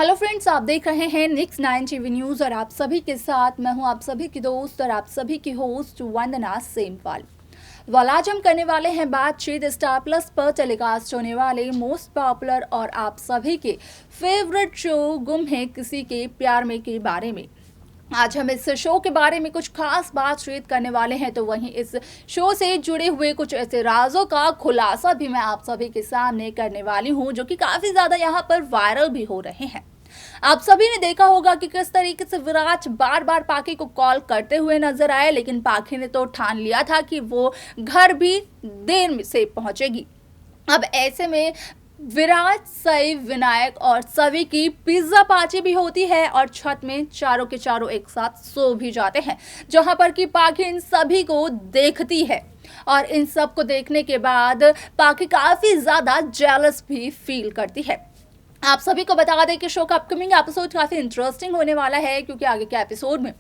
Hello friends, आप देख रहे हैं नेक्स्ट 9 टीवी न्यूज़ और आप सभी के साथ मैं हूं आप सभी की दोस्त और आप सभी की होस्ट वंदना सेमवाल। आज हम करने वाले हैं बातचीत स्टार प्लस पर टेलीकास्ट होने वाले मोस्ट पॉपुलर और आप सभी के फेवरेट शो गुम है किसी के प्यार में के बारे में। आज हम इस शो के बारे में कुछ खास बातचीत करने वाले हैं, तो वहीं इस शो से जुड़े हुए कुछ ऐसे राजों का खुलासा भी मैं आप सभी के सामने करने वाली हूं, जो कि काफी ज्यादा यहां पर वायरल भी हो रहे हैं। आप सभी ने देखा होगा कि किस तरीके से विराट बार बार पाखी को कॉल करते हुए नजर आए, लेकिन पाखी ने तो ठान लिया था कि वो घर भी देर से पहुंचेगी। अब ऐसे में विराट, सई, विनायक और सभी की पिज्जा पार्टी भी होती है और छत में चारों के चारों एक साथ सो भी जाते हैं, जहां पर कि पाखी इन सभी को देखती है और इन सब को देखने के बाद पाखी काफी ज्यादा जेलस भी फील करती है। आप सभी को बता दें कि शो का अपकमिंग एपिसोड काफी इंटरेस्टिंग होने वाला है, क्योंकि आगे के एपिसोड में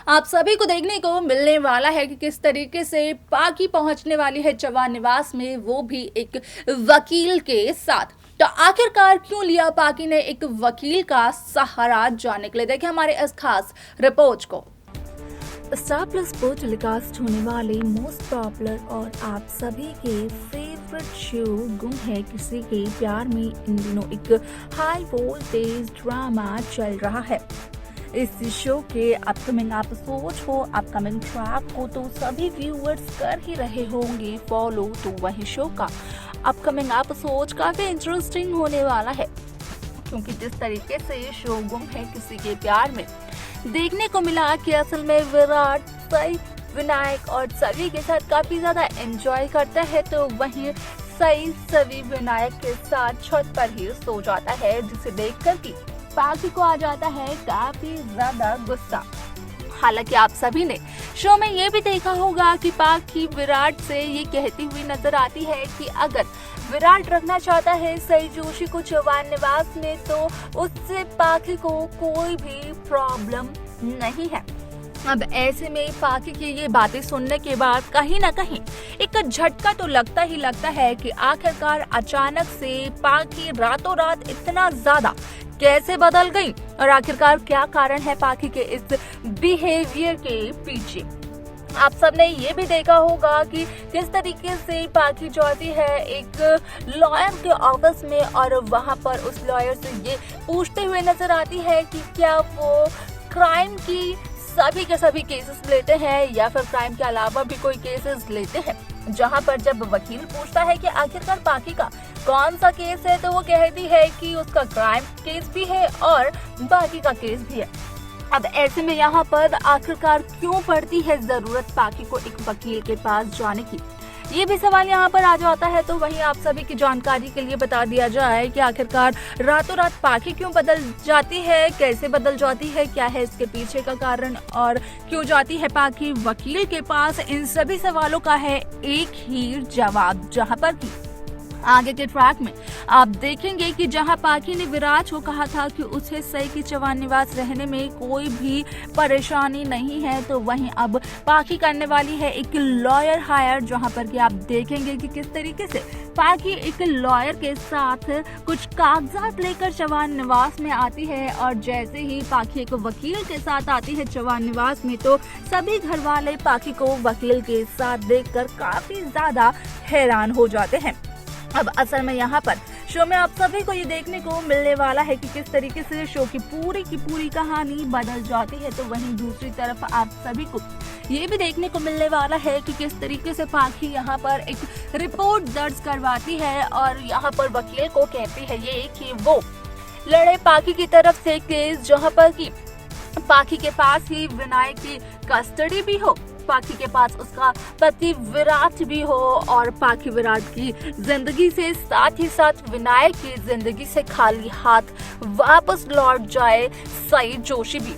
आप सभी को देखने को मिलने वाला है कि किस तरीके से पाखी पहुंचने वाली है चौहान निवास में, वो भी एक वकील के साथ। तो आखिरकार क्यों लिया पाखी ने एक वकील का सहारा, जानने के लिए देखें हमारे इस खास रिपोर्ट को। स्टार प्लस पर टेलीकास्ट होने वाले मोस्ट पॉपुलर और आप सभी के फेवरेट शो गुम है किसी के प्यार में इन दिनों एक हाई वोल्टेज ड्रामा चल रहा है। इस शो के अपकमिंग एपिसोड को, अपकमिंग ट्रैक को तो सभी व्यूअर्स कर ही रहे होंगे फॉलो, तो वही शो का अपकमिंग एपिसोड काफी इंटरेस्टिंग होने वाला है, क्योंकि जिस तरीके से शो गुम है किसी के प्यार में देखने को मिला कि असल में विराट, सई, विनायक और सभी के साथ काफी ज्यादा एंजॉय करता है, तो वहीं सई सभी विनायक के साथ छत पर ही सो जाता है, जिसे देखकर कि पाखी को आ जाता है काफी ज्यादा गुस्सा। हालांकि आप सभी ने शो में ये भी देखा होगा कि पाखी विराट से ये कहती हुई नजर आती है कि अगर विराट रखना चाहता है सई जोशी को चौहान निवास में, तो उससे पाखी को कोई भी प्रॉब्लम नहीं है। अब ऐसे में पाखी की ये बातें सुनने के बाद कहीं ना कहीं एक झटका तो लगता ही लगता है कि आखिरकार अचानक से पाखी रातों रात इतना ज्यादा कैसे बदल गई और आखिरकार क्या कारण है पाखी के इस बिहेवियर के पीछे। आप सबने ये भी देखा होगा कि किस तरीके से पाखी जाती है एक लॉयर के ऑफिस में और वहां पर उस लॉयर से ये पूछते हुए नजर आती है कि क्या वो क्राइम की सभी के सभी केसेस लेते हैं या फिर क्राइम के अलावा भी कोई केसेस लेते हैं। जहां पर जब वकील पूछता है कि आखिरकार पाखी का कौन सा केस है, तो वो कहती है कि उसका क्राइम केस भी है और बाकी का केस भी है। अब ऐसे में यहाँ पर आखिरकार क्यों पड़ती है जरूरत पाखी को एक वकील के पास जाने की, ये भी सवाल यहाँ पर आ जाता है। तो वहीं आप सभी की जानकारी के लिए बता दिया जाए कि आखिरकार रातों रात पाखी क्यों बदल जाती है, कैसे बदल जाती है, क्या है इसके पीछे का कारण और क्यों जाती है पाखी वकील के पास। इन सभी सवालों का है एक ही जवाब, जहाँ पर आगे के ट्रैक में आप देखेंगे कि जहां पाखी ने विराट को कहा था कि उसे सई की चौहान निवास रहने में कोई भी परेशानी नहीं है, तो वहीं अब पाखी करने वाली है एक लॉयर हायर, जहां पर कि आप देखेंगे कि किस तरीके से पाखी एक लॉयर के साथ कुछ कागजात लेकर चौहान निवास में आती है और जैसे ही पाखी एक वकील के साथ आती है चौहान निवास में, तो सभी घर वाले पाखी को वकील के साथ देखकर काफी ज्यादा हैरान हो जाते हैं। अब असल में यहाँ पर शो में आप सभी को ये देखने को मिलने वाला है कि किस तरीके से शो की पूरी कहानी बदल जाती है, तो वहीं दूसरी तरफ आप सभी को ये भी देखने को मिलने वाला है कि किस तरीके से पाखी यहाँ पर एक रिपोर्ट दर्ज करवाती है और यहाँ पर वकील को कहती है ये कि वो लड़े पाखी की तरफ से केस, जहाँ पर कि पाखी के पास ही विनायक की कस्टडी भी हो, पाखी के पास उसका पति विराट भी हो और पाखी विराट की जिंदगी से साथ ही साथ विनायक की जिंदगी से खाली हाथ वापस लौट जाए सई जोशी भी।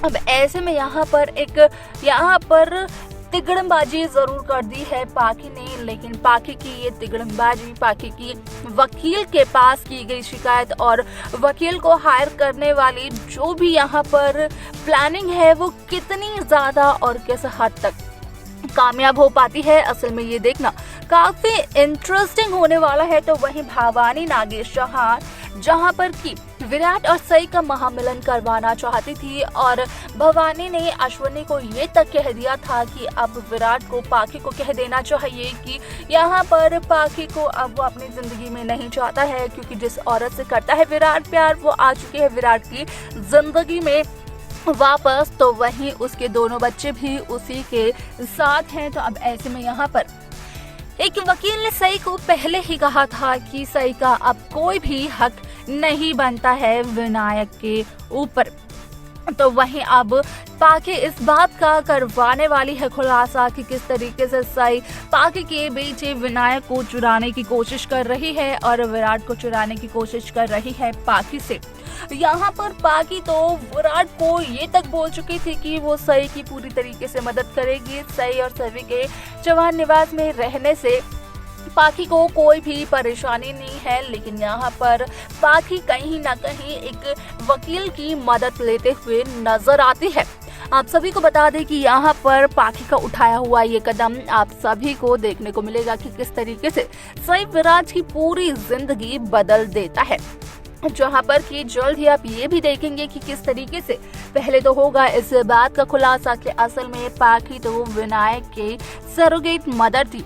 अब ऐसे में यहाँ पर तिगड़मबाजी जरूर कर दी है पाखी ने, लेकिन पाखी की ये तिगड़मबाजी पाखी की वकील के पास की गई शिकायत और वकील को हायर करने वाली जो भी यहाँ पर प्लानिंग है वो कितनी ज्यादा और किस हद तक कामयाब हो पाती है, असल में ये देखना काफी इंटरेस्टिंग होने वाला है। तो वहीं भवानी नागेश चौहान जहां पर कि विराट और सई का महामिलन करवाना चाहती थी और भवानी ने अश्विनी को ये तक कह दिया था कि अब विराट को पाखी को कह देना चाहिए कि यहाँ पर पाखी को अब वो अपनी जिंदगी में नहीं चाहता है, क्योंकि जिस औरत से करता है विराट प्यार वो आ चुकी है विराट की जिंदगी में वापस, तो वहीं उसके दोनों बच्चे भी उसी के साथ हैं। तो अब ऐसे में यहाँ पर एक वकील ने सई को पहले ही कहा था कि सई का अब कोई भी हक नहीं बनता है विनायक के ऊपर। तो वहीं अब पाखी इस बात का करवाने वाली है खुलासा कि किस तरीके से सई पाखी के बेटे विनायक को चुराने की कोशिश कर रही है और विराट को चुराने की कोशिश कर रही है पाखी से। यहाँ पर पाखी तो विराट को ये तक बोल चुकी थी कि वो सई की पूरी तरीके से मदद करेगी। सई और सभी के चौहान निवास में रहने से पाखी को कोई भी परेशानी नहीं है, लेकिन यहाँ पर पाखी कहीं ना कहीं एक वकील की मदद लेते हुए नजर आती है। आप सभी को बता दें कि यहाँ पर पाखी का उठाया हुआ ये कदम आप सभी को देखने को मिलेगा कि किस तरीके से सई विराट की पूरी जिंदगी बदल देता है, जहाँ पर कि जल्द ही आप ये भी देखेंगे कि किस तरीके से पहले तो होगा इस बात का खुलासा कि असल में पाखी तो विनायक के सरोगेट मदर थी।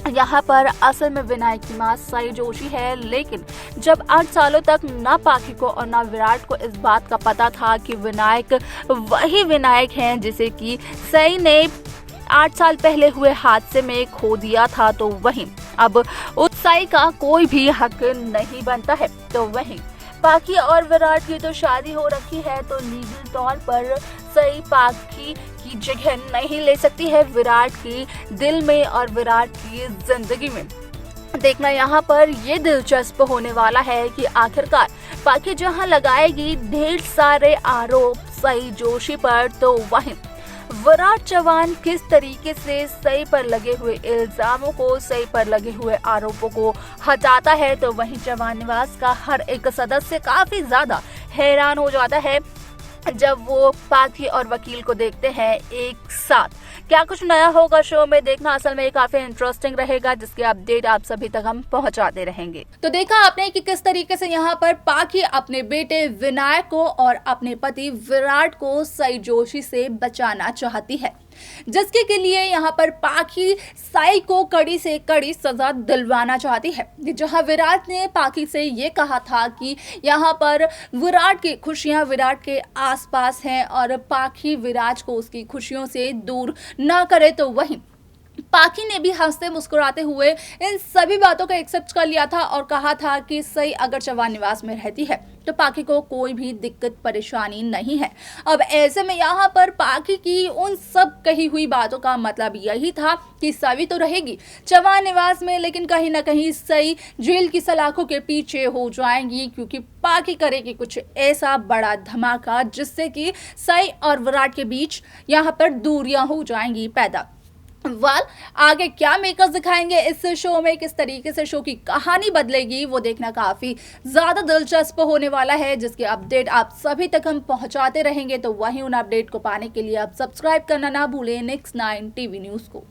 यहाँ पर असल में विनायक की मां सई जोशी है, लेकिन जब 8 सालों तक न पाखी को और न विराट को इस बात का पता था कि विनायक वही विनायक हैं जिसे कि सई ने 8 साल पहले हुए हादसे में खो दिया था, तो वहीं अब उस सई का कोई भी हक नहीं बनता है। तो वहीं पाखी और विराट की तो शादी हो रखी है, तो लीगल तौर पर सई पाखी की जगह नहीं ले सकती है विराट के दिल में और विराट की जिंदगी में। देखना यहाँ पर ये दिलचस्प होने वाला है कि आखिरकार पाखी जहाँ लगाएगी ढेर सारे आरोप सई जोशी पर, तो वहीं विराट चौहान किस तरीके से सई पर लगे हुए इल्जामों को, सई पर लगे हुए आरोपों को हटाता है। तो वहीं चौहान निवास का हर एक सदस्य काफी ज्यादा हैरान हो जाता है जब वो पाखी और वकील को देखते हैं एक साथ। क्या कुछ नया होगा शो में, देखना असल में काफी इंटरेस्टिंग रहेगा, जिसके अपडेट आप सभी तक हम पहुंचाते रहेंगे। तो देखा आपने कि किस तरीके से यहाँ पर पाखी अपने बेटे विनायक को और अपने पति विराट को सई जोशी से बचाना चाहती है, जिसके के लिए यहाँ पर पाखी सई को कड़ी से कड़ी सजा दिलवाना चाहती है। जहाँ विराट ने पाखी से ये कहा था कि यहाँ पर विराट की खुशियां विराट के आसपास हैं और पाखी विराट को उसकी खुशियों से दूर ना करे, तो वहीं पाखी ने भी हंसते मुस्कुराते हुए इन सभी बातों को एक्सेप्ट कर लिया था और कहा था कि सई अगर चौहान निवास में रहती है तो पाखी को कोई भी दिक्कत परेशानी नहीं है। अब ऐसे में यहाँ पर पाखी की उन सब कही हुई बातों का मतलब यही था कि सभी तो रहेगी चौहान निवास में, लेकिन कहीं ना कहीं सई जेल की सलाखों के पीछे हो जाएंगी, क्योंकि पाखी करेगी कुछ ऐसा बड़ा धमाका जिससे कि सई और विराट के बीच यहाँ पर दूरियां हो जाएंगी पैदा। आगे क्या मेकर्स दिखाएंगे इस शो में, किस तरीके से शो की कहानी बदलेगी, वो देखना काफी ज्यादा दिलचस्प होने वाला है, जिसके अपडेट आप सभी तक हम पहुंचाते रहेंगे। तो वहीं उन अपडेट को पाने के लिए आप सब्सक्राइब करना ना भूलें नेक्स्ट 9 टीवी न्यूज को।